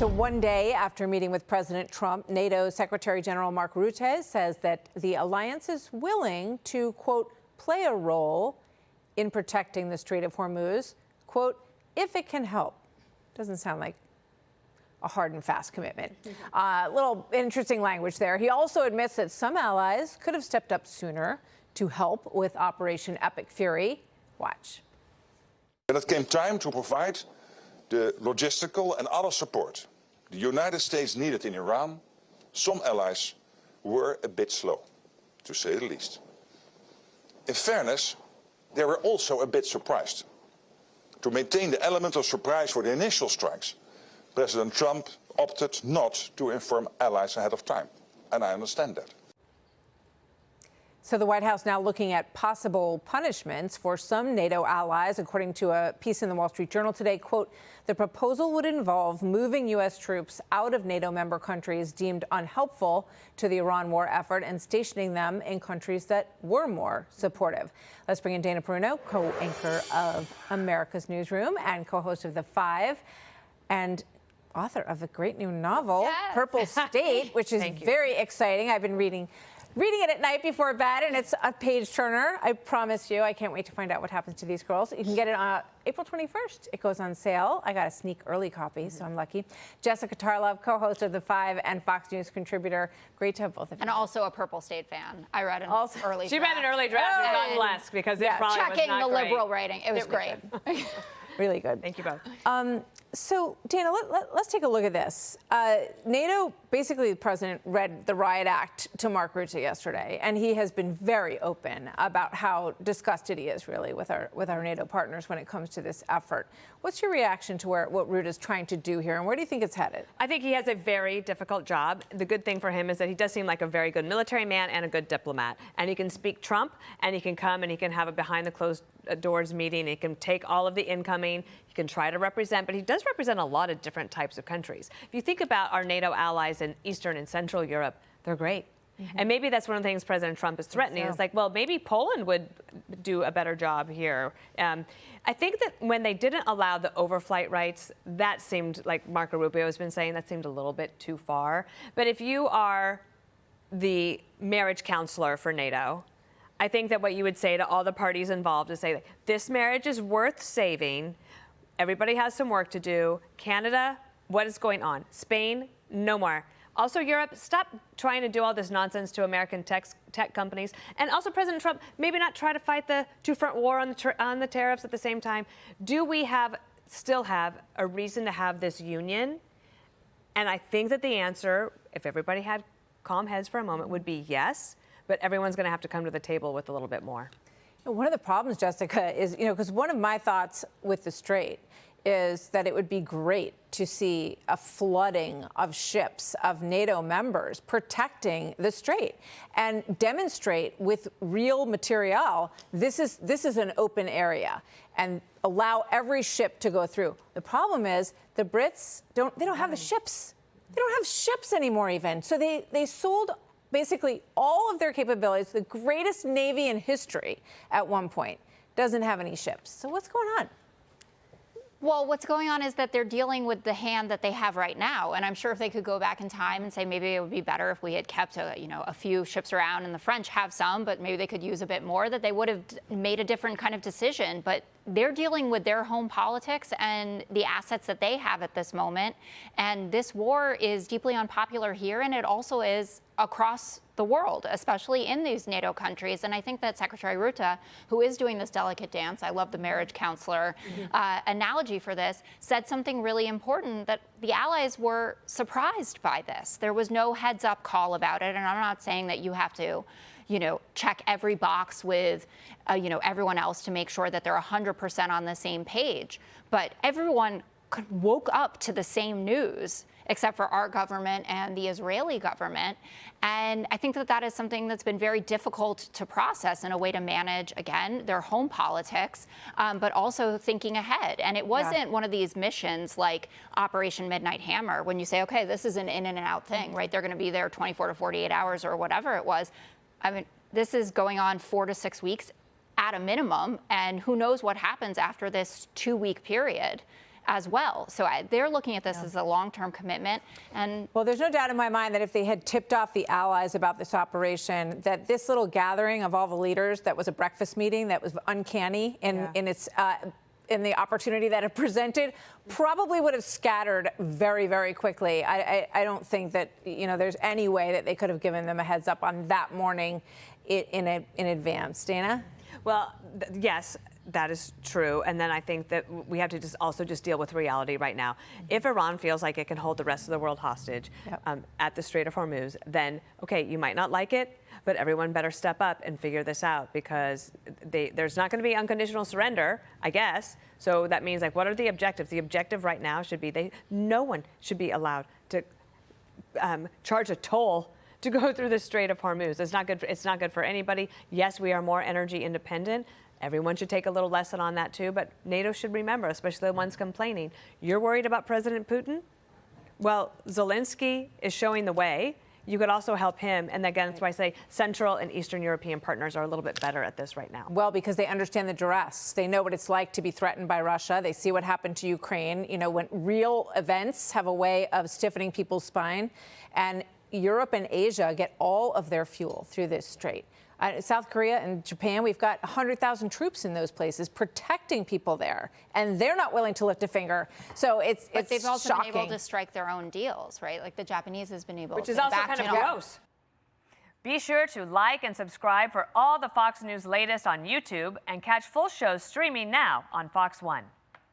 So one day after meeting with President Trump, NATO Secretary General Mark Rutte says that the alliance is willing to, quote, play a role in protecting the Strait of Hormuz, quote, if it can help. Doesn't sound like a hard and fast commitment. Little interesting language there. He also admits that some allies could have stepped up sooner to help with Operation Epic Fury. Watch. And it came time to provide the logistical and other support the United States needed in Iran. Some allies were a bit slow, to say the least. In fairness, they were also a bit surprised. To maintain the element of surprise for the initial strikes, President Trump opted not to inform allies ahead of time, and I understand that. So the White House now looking at possible punishments for some NATO allies. According to a piece in the Wall Street Journal today, quote, the proposal would involve moving U.S. troops out of NATO member countries deemed unhelpful to the Iran war effort and stationing them in countries that were more supportive. Let's bring in Dana Perino, co-anchor of America's Newsroom and co-host of The Five, and author of a great new novel, yes. Purple State, which is very exciting. I've been reading it at night before bed, and it's a page turner. I promise you. I can't wait to find out what happens to these girls. You can get it on April 21st. It goes on sale. I got a sneak early copy, so I'm lucky. Jessica Tarlov, co-host of The Five and Fox News contributor. Great to have both of you. And also a Purple State fan. I read an early draft. She read an early draft and got blessed because it probably was not great. Checking the liberal writing. It was great. Really good. Thank you both. So, Dana, let's take a look at this. NATO, basically, the president read the riot act to Mark Rutte yesterday, and he has been very open about how disgusted he is, really, with our NATO partners when it comes to this effort. What's your reaction to what Rutte is trying to do here, and where do you think it's headed? I think he has a very difficult job. The good thing for him is that he does seem like a very good military man and a good diplomat. And he can speak Trump, and he can come and he can have a behind-the-closed-doors meeting. He can take all of the incoming. He can try to represent, but he does represent a lot of different types of countries. If you think about our NATO allies in Eastern and Central Europe, they're great. And maybe that's one of the things President Trump is threatening. It's like, well, maybe Poland would do a better job here. I think that when they didn't allow the overflight rights, that seemed, like Marco Rubio has been saying, that seemed a little bit too far. But if you are the marriage counselor for NATO, I think that what you would say to all the parties involved is say, this marriage is worth saving. Everybody has some work to do. Canada, what is going on? Spain, no more. Also, Europe, stop trying to do all this nonsense to American tech companies. And also, President Trump, maybe not try to fight the two-front war on the tariffs at the same time. Do we still have a reason to have this union? And I think that the answer, if everybody had calm heads for a moment, would be yes. But everyone's going to have to come to the table with a little bit more. One of the problems, Jessica, is, because one of my thoughts with the Strait is that it would be great to see a flooding of ships of NATO members protecting the Strait and demonstrate with real material this is an open area and allow every ship to go through. The problem is the Brits don't have the ships. They don't have ships anymore even. So they sold basically all of their capabilities. The greatest navy in history at one point doesn't have any ships. So what's going on? Well, what's going on is that they're dealing with the hand that they have right now. And I'm sure if they could go back in time and say maybe it would be better if we had kept a few ships around, and the French have some, but maybe they could use a bit more, that they would have made a different kind of decision. But they're dealing with their home politics and the assets that they have at this moment. And this war is deeply unpopular here, and it also is across the world, especially in these NATO countries. And I think that Secretary Rutte, who is doing this delicate dance, I love the marriage counselor analogy for this, said something really important, that the allies were surprised by this. There was no heads-up call about it, and I'm not saying that you have to check every box with, everyone else to make sure that they're 100% on the same page. But everyone woke up to the same news, except for our government and the Israeli government. And I think that that is something that's been very difficult to process in a way to manage, again, their home politics, but also thinking ahead. And it wasn't one of these missions like Operation Midnight Hammer, when you say, okay, this is an in and out thing, right? They're going to be there 24 to 48 hours or whatever it was. I mean, this is going on 4 to 6 weeks at a minimum, and who knows what happens after this 2-week period. as well. So they're looking at this as a long-term commitment. And well, there's no doubt in my mind that if they had tipped off the allies about this operation, that this little gathering of all the leaders that was a breakfast meeting that was uncanny in the opportunity that it presented, probably would have scattered very, very quickly. I don't think that, there's any way that they could have given them a heads up on that morning in advance. Dana? Well, yes, that is true. And then I think that we have to also deal with reality right now. If Iran feels like it can hold the rest of the world hostage at the Strait of Hormuz, then, okay, you might not like it, but everyone better step up and figure this out, because there's not going to be unconditional surrender, I guess. So that means, like, what are the objectives? The objective right now should be no one should be allowed to charge a toll to go through the Strait of Hormuz. It's not good. It's not good for anybody. Yes, we are more energy independent. Everyone should take a little lesson on that too. But NATO should remember, especially the ones complaining, you're worried about President Putin? Well, Zelensky is showing the way. You could also help him. And again, that's why I say Central and Eastern European partners are a little bit better at this right now. Well, because they understand the duress. They know what it's like to be threatened by Russia. They see what happened to Ukraine. When real events have a way of stiffening people's spine. And Europe and Asia get all of their fuel through this strait. South Korea and Japan, we've got 100,000 troops in those places protecting people there, and they're not willing to lift a finger. So but they've also shocking. been able to strike their own deals, right? Like the Japanese has been able to. Which is also kind of gross. Be sure to like and subscribe for all the Fox News latest on YouTube, and catch full shows streaming now on Fox One.